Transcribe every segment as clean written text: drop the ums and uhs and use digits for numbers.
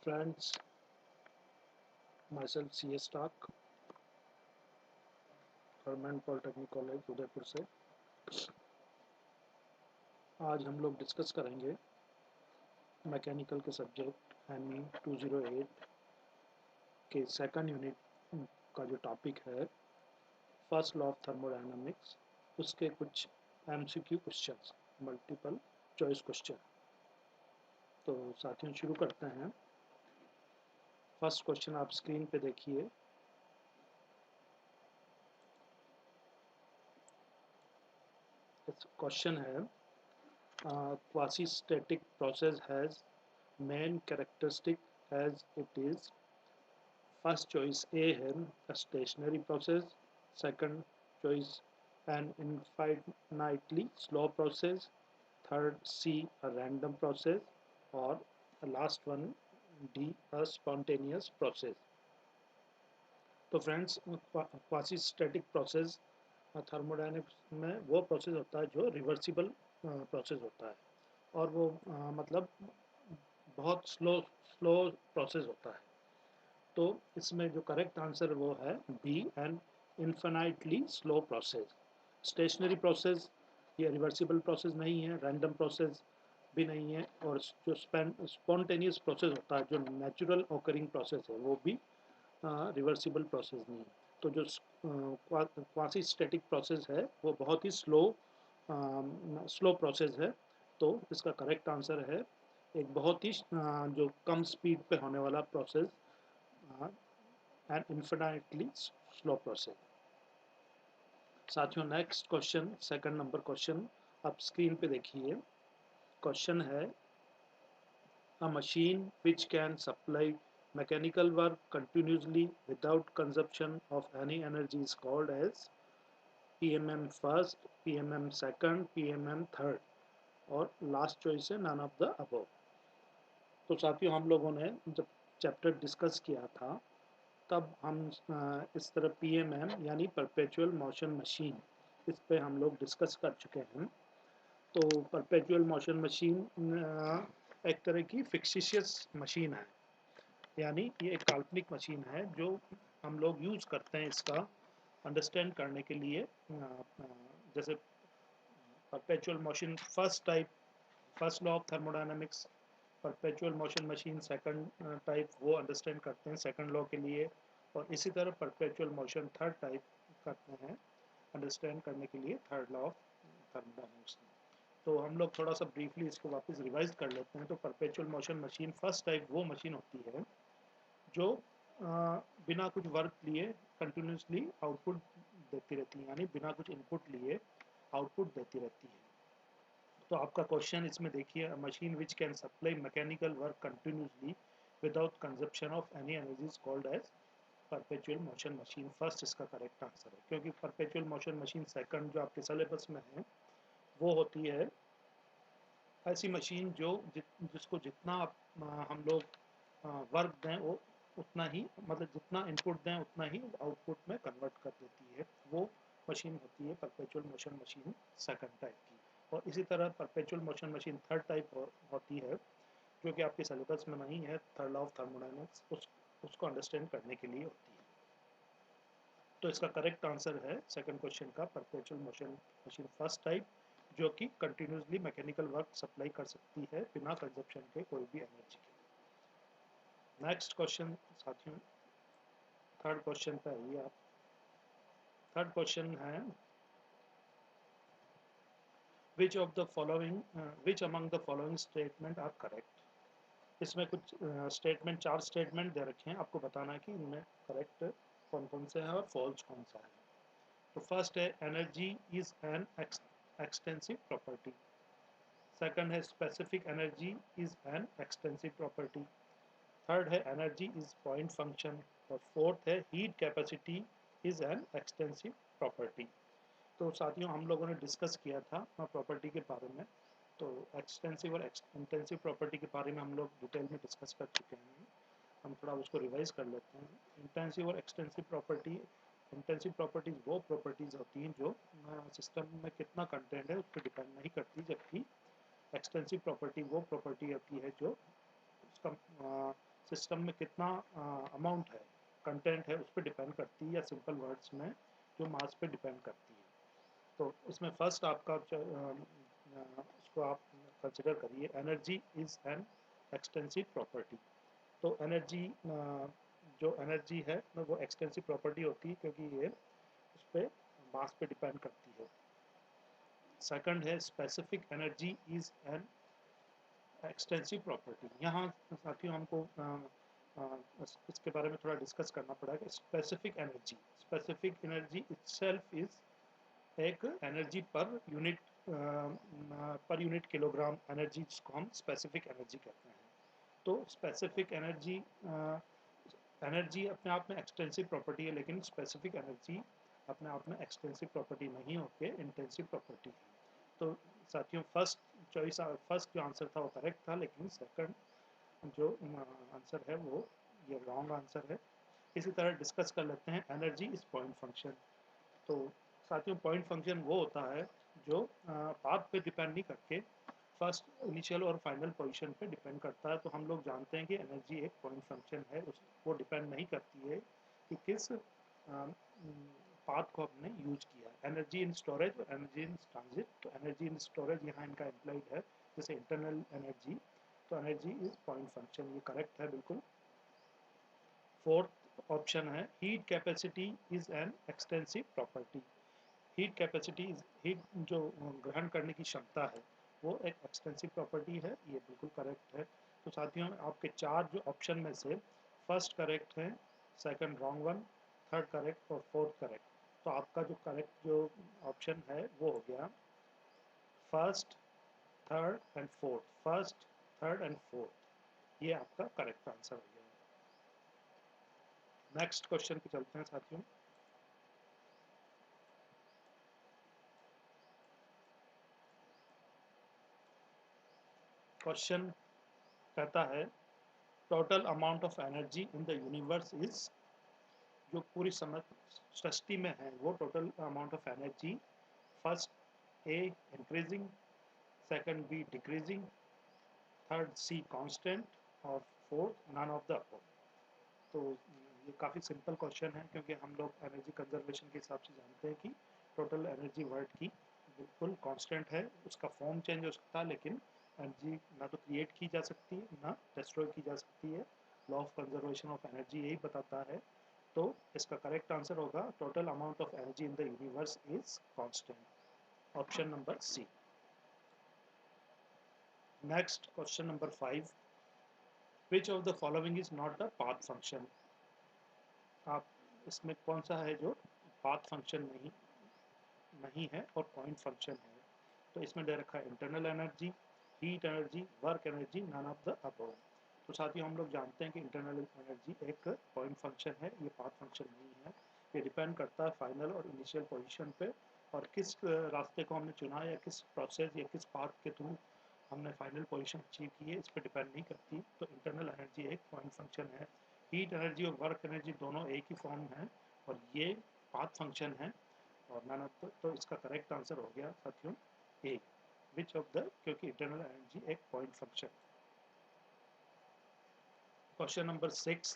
friends, myself CS Stark, government polytechnic college Udaipur से। आज हम लोग डिस्कस करेंगे मैकेनिकल के सब्जेक्ट ME 208 के सेकंड यूनिट का जो टॉपिक है फर्स्ट लॉ ऑफ थर्मोडायनामिक्स, उसके कुछ MCQ questions, multiple choice question. तो साथियों शुरू करते हैं। फर्स्ट क्वेश्चन आप स्क्रीन पे देखिए। क्वेश्चन है quasi-static process has main characteristic as it is. First choice A है a stationary process, second choice an infinitely slow process, third C a random process और last one D a spontaneous process. तो friends quasi-static process thermodynamics में वो process होता है जो reversible process होता है और वो मतलब बहुत स्लो प्रोसेस होता है। तो इसमें जो करेक्ट आंसर वो है be an infinitely slow process. Stationary process ये रिवर्सिबल प्रोसेस नहीं है, रैंडम प्रोसेस भी नहीं है, और जो स्पॉन्टेनियस प्रोसेस होता है जो नेचुरल ऑकरिंग प्रोसेस है वो भी रिवर्सिबल प्रोसेस नहीं है। तो जो क्वासी स्टैटिक प्रोसेस है वो बहुत ही स्लो प्रोसेस है। तो इसका करेक्ट आंसर है एक बहुत ही जो कम स्पीड पे होने वाला process and infinitely slow process. साथियों next question, second number question आप स्क्रीन पे देखिए। क्वेश्चन है a machine which can supply mechanical work continuously without consumption of any energy is called as PMM first, PMM second, PMM third और last choice है none of the above। तो साथियों हम लोगों ने जब चैप्टर डिस्कस किया था तब हम इस तरह PMM यानी परपेचुअल मोशन मशीन, इस पे हम लोग डिस्कस कर चुके हैं। तो परपेचुअल मोशन मशीन एक तरह की फिक्सिशियस मशीन है, यानी ये एक काल्पनिक मशीन है जो हम लोग यूज़ करते हैं इसका अंडरस्टैंड करने के लिए। जैसे perpetual motion first type, first law of thermodynamics, perpetual motion machine second type वो अंडरस्टैंड करते हैं सेकंड लॉ के लिए, और इसी तरह परपेचुअल मोशन थर्ड टाइप करते हैं अंडरस्टैंड करने के लिए थर्ड लॉ ऑफ थर्मोडायनामिक्स। तो हम लोग थोड़ा सा ब्रीफली इसको वापस रिवाइज कर लेते हैं। तो perpetual motion machine first type वो मशीन होती है जो बिना कुछ वर्क लिए कंटिन्यूसली आउटपुट देती रहती है, यानी बिना कुछ इनपुट लिए आउटपुट देती रहती है। तो आपका क्वेश्चन इसमें देखिए, machine which can supply mechanical work continuously without consumption of any energy is called as perpetual motion machine. First इसका करेक्ट आंसर है, क्योंकि परपेचुअल मोशन मशीन सेकंड जो आपके सिलेबस में है वो होती है ऐसी मशीन जो जिसको जितना हम लोग वर्क दें वो उतना ही, मतलब जितना इनपुट दें उतना ही आउटपुट में कन्वर्ट कर देती है। वो मशीन होती है perpetual motion machine second type की। और इसी तरह perpetual motion machine third type होती है जो कि आपके सिलेबस में नहीं है, थर्ड लॉ ऑफ थर्मोडायनामिक्स, उसको अंडरस्टैंड करने के लिए होती है। तो इसका करेक्ट आंसर है सेकंड क्वेश्चन का perpetual motion machine first type, जो कि कंटिन्यूसली मैकेनिकल वर्क सप्लाई कर सकती है बिना कंजप्शन के कोई भी एनर्जी के। नेक्स्ट क्वेश्चन साथियों, थर्ड क्वेश्चन पे आइए आप। थर्ड क्वेश्चन है which among the following statement are correct. इसमें कुछ स्टेटमेंट, चार स्टेटमेंट दे रखे हैं, आपको बताना है कि इनमें करेक्ट कौन कौन से हैं और फॉल्स कौन सा है। तो फर्स्ट है energy is an extensive property, second है specific energy is an extensive property, third है एनर्जी इज पॉइंट फंक्शन, और फोर्थ है heat capacity is an extensive property. तो साथियों हम लोगों ने डिस्कस किया था प्रॉपर्टी के बारे में। तो एक्सटेंसिव और इंटेंसिव प्रॉपर्टी के बारे में हम लोग डिटेल में डिस्कस कर चुके हैं, हम थोड़ा उसको रिवाइज कर लेते हैं। इंटेंसिव और एक्सटेंसिव प्रॉपर्टी, इंटेंसिव प्रॉपर्टीज वो प्रॉपर्टीज होती हैं जो सिस्टम में कितना कंटेंट है उस पर डिपेंड नहीं करती, जबकि एक्सटेंसिव प्रॉपर्टी वो प्रॉपर्टी होती है जो उसका सिस्टम में कितना अमाउंट है, कंटेंट है, उस पर डिपेंड करती है, या सिंपल वर्ड्स में जो मास पे डिपेंड करती है। तो इसमें फर्स्ट आपका उसको आप कंसिडर करिए, energy is an extensive property. तो एनर्जी जो एनर्जी है वो एक्सटेंसिव प्रॉपर्टी होती है क्योंकि ये उस पर मास पे डिपेंड करती है। सेकंड है specific energy is an extensive property. यहाँ साथियों हमको इसके बारे में थोड़ा डिस्कस करना पड़ेगा। स्पेसिफिक एनर्जी इटसेल्फ इज एक energy per unit kilogram energy, जिसको हम स्पेसिफिक एनर्जी कहते हैं। तो स्पेसिफिक एनर्जी एनर्जी अपने आप में एक्सटेंसिव प्रॉपर्टी है, लेकिन स्पेसिफिक एनर्जी अपने आप में एक्सटेंसिव प्रॉपर्टी नहीं होकर इंटेंसिव प्रॉपर्टी है। तो साथियों फर्स्ट जो आंसर था वो करेक्ट था, लेकिन सेकंड जो आंसर है वो ये रॉन्ग आंसर है। इसी तरह डिस्कस कर लेते हैं एनर्जी इज पॉइंट फंक्शन। तो साथियों पॉइंट फंक्शन वो होता है जो पाथ पे डिपेंड नहीं करके फर्स्ट इनिशियल और फाइनल पोजीशन पे डिपेंड करता है। तो हम लोग जानते हैं कि एनर्जी एक पॉइंट फंक्शन है, वो डिपेंड नहीं करती है कि किस पाथ को हमने यूज किया। एनर्जी इन स्टोरेज और एनर्जी इन ट्रांजिट। तो एनर्जी इन स्टोरेज यहाँ इनका इम्प्लाइड है, जैसे इंटरनल एनर्जी। तो एनर्जी इज पॉइंट फंक्शन, ये करेक्ट है बिल्कुल। फोर्थ ऑप्शन है heat capacity is an extensive property. Heat capacity, heat जो ग्रहण करने की क्षमता है वो एक एक्सटेंसिव प्रॉपर्टी है, ये बिल्कुल करेक्ट है। तो साथियों आपके चार जो ऑप्शन में से फर्स्ट करेक्ट है, second wrong one, third correct और फोर्थ करेक्ट। तो आपका जो करेक्ट जो ऑप्शन है वो हो गया first, third and fourth. First, third and fourth, ये आपका करेक्ट आंसर हो गया। नेक्स्ट क्वेश्चन पे चलते हैं साथियों। क्वेश्चन कहता है total amount of energy in the universe is, जो पूरी सृष्टि में है वो total amount of energy, first A increasing, second B decreasing, third C constant और fourth none of the above. तो ये काफ़ी सिंपल क्वेश्चन है क्योंकि हम लोग एनर्जी कंजर्वेशन के हिसाब से जानते हैं कि टोटल एनर्जी वर्ल्ड की बिल्कुल कांस्टेंट है। उसका फॉर्म चेंज हो सकता है, लेकिन एनर्जी ना तो क्रिएट की जा सकती है ना डिस्ट्रॉय की जा सकती है। Law of conservation of energy यही बताता है। तो इसका करेक्ट आंसर होगा total amount of energy in the universe is constant, option number C. Next question number 5, which of the following is not the path function. आप इसमें कौन सा है जो पाथ फंक्शन नहीं है और पॉइंट फंक्शन है। तो इसमें दे रखा है internal energy, heat energy, work energy, none of the above. तो साथियों हम लोग जानते हैं कि इंटरनल एनर्जी एक पॉइंट फंक्शन है, ये पाथ फंक्शन नहीं है। ये डिपेंड करता है फाइनल और इनिशियल पोजीशन पे, और किस रास्ते को हमने चुना या किस प्रोसेस या किस पाथ के थ्रू हमने फाइनल पोजीशन अचीव की है, इस पर डिपेंड नहीं करती। तो इंटरनल एनर्जी एक पॉइंट फंक्शन है। हीट एनर्जी और वर्क एनर्जी दोनों एक ही फॉर्म है और ये पाथ फंक्शन है। और नन ऑफ द, तो इसका करेक्ट आंसर हो गया साथियों ए, विच ऑफ द, क्योंकि इंटरनल एनर्जी एक point function. Question number 6,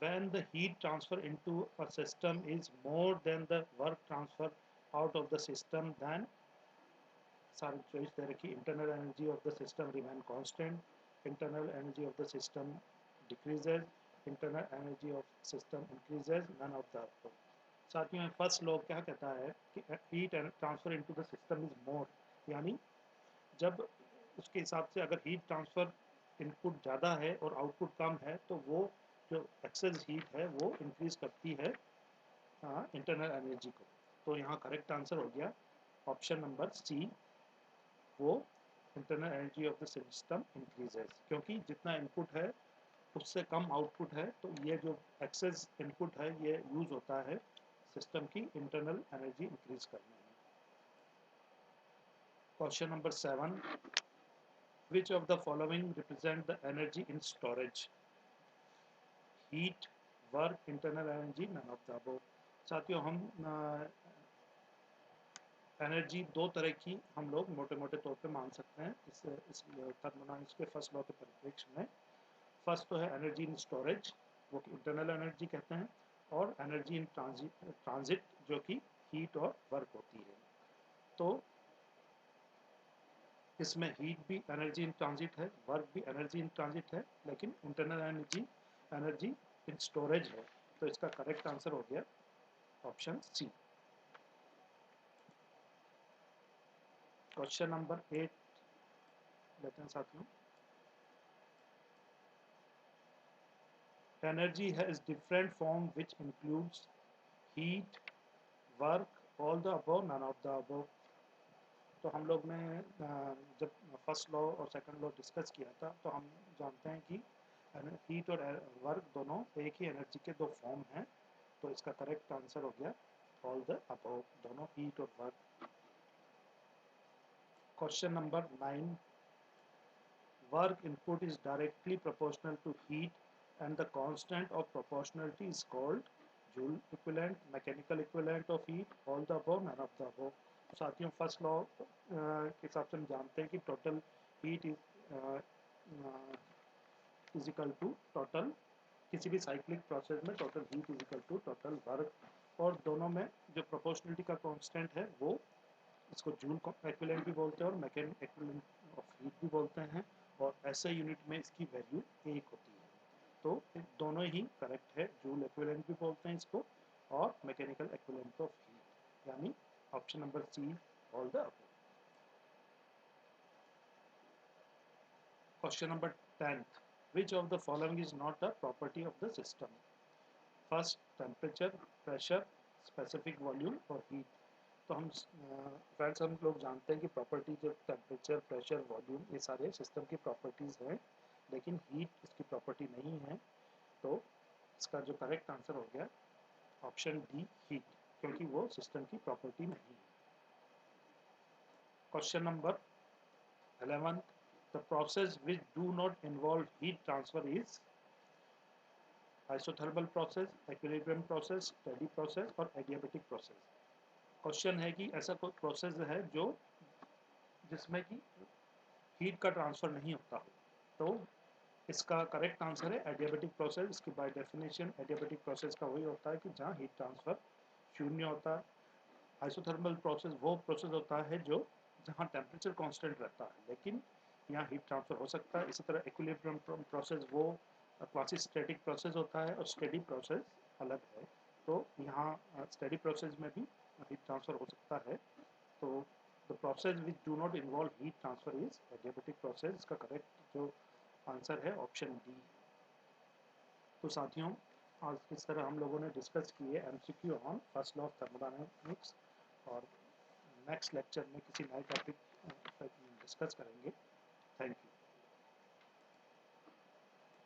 when the heat transfer into a system is more than the work transfer out of the system, then सारी choice दे रखी, internal energy of the system remain constant, internal energy of the system decreases, internal energy of system increases, none of the above. साथियों में first law क्या कहता है कि heat transfer into the system is more, यानी जब उसके हिसाब से अगर हीट ट्रांसफर इनपुट ज़्यादा है और आउटपुट कम है तो वो जो एक्सेस हीट है वो इंक्रीज करती है इंटरनल एनर्जी को। तो यहाँ करेक्ट आंसर हो गया ऑप्शन नंबर सी, वो internal energy of the system increases, क्योंकि जितना इनपुट है उससे कम आउटपुट है, तो ये जो एक्सेस इनपुट है ये यूज होता है सिस्टम की इंटरनल एनर्जी इंक्रीज करने में। Question number 7, which of the following represent the energy in storage? Heat, work, internal energy, none of the above। साथियों हम एनर्जी दो तरह की हम लोग मोटे मोटे तौर पे मान सकते हैं इस थर्मोडायनामिक्स के फर्स्ट लॉ के परिप्रेक्ष्य में। फर्स्ट तो है एनर्जी इन स्टोरेज, वो कि इंटरनल एनर्जी कहते हैं, और एनर्जी इन ट्रांजिट जो कि हीट और वर्क होती है। तो इसमें हीट भी एनर्जी इन ट्रांजिट है, वर्क भी एनर्जी इन ट्रांजिट है, लेकिन internal energy energy in storage है। तो इसका करेक्ट आंसर हो गया ऑप्शन सी। क्वेश्चन नंबर 8 लेते हैं साथियों। Energy has different form which includes heat, work, all the above, none of the above. तो हम लोग ने जब फर्स्ट लॉ और सेकंड लॉ डिस्कस किया था तो हम जानते हैं कि हीट और वर्क दोनों एक ही एनर्जी के दो फॉर्म हैं। तो इसका करेक्ट आंसर हो गया ऑल द अबव, दोनों हीट और work. Question number 9, work input is directly proportional to heat and the constant of proportionality is called joule equivalent, mechanical equivalent of heat, all the above, none of the above। साथियों first law के हिसाब से हम जानते हैं कि total heat is equal to total, किसी भी साइक्लिक प्रोसेस में total heat is equal to total work, और दोनों में जो प्रोपोर्शनलिटी का कांस्टेंट है वो इसको जूल एक्विवेलेंट भी बोलते हैं और मैकेनिकल एक्विवेलेंट ऑफ हीट भी बोलते हैं, और ऐसे यूनिट में इसकी वैल्यू 1 होती है। तो दोनों ही करेक्ट है, जूल एक्विवेलेंट भी बोलते हैं इसको और मैकेनिकल एक्विवेलेंट ऑफ हीट, यानी option number C all the above. Question number 10, which of the following is not a property of the system? First temperature, pressure, specific volume और heat. तो हम friends हम लोग जानते हैं कि प्रॉपर्टी जो टेम्परेचर, प्रेशर, वॉल्यूम ये सारे सिस्टम की प्रॉपर्टीज़ हैं, लेकिन हीट इसकी प्रॉपर्टी नहीं है। तो इसका जो करेक्ट आंसर हो गया ऑप्शन डी हीट, क्योंकि वो सिस्टम की प्रॉपर्टी नहीं है। Question number 11, the process which do not involve heat transfer is isothermal process, equilibrium process, steady process और एडियाबेटिक प्रोसेस। क्वेश्चन है कि ऐसा कोई प्रोसेस है जो जिसमें कि हीट का ट्रांसफ़र नहीं होता हो। तो इसका करेक्ट आंसर है एडियाबेटिक प्रोसेस। इसकी बाय डेफिनेशन एडियाबेटिक प्रोसेस का वही होता है कि जहाँ हीट ट्रांसफ़र शून्य होता है। आइसोथर्मल प्रोसेस वो प्रोसेस होता है जो जहाँ टेम्परेचर कांस्टेंट रहता है, लेकिन यहाँ हीट ट्रांसफ़र हो सकता है। इसी तरह इक्विलिब्रियम प्रोसेस वो क्वासी स्टैटिक प्रोसेस होता है और स्टेडी प्रोसेस अलग है। तो यहाँ स्टेडी प्रोसेस में भी हीट ट्रांसफ़र हो सकता है। तो the process which do not involve heat transfer is adiabatic process. इसका करेक्ट जो आंसर है ऑप्शन डी। तो साथियों आज इस तरह हम लोगों ने डिस्कस किए MCQ on first law of thermodynamics, और नेक्स्ट लेक्चर में किसी नए टॉपिक पर डिस्कस करेंगे। Thank you.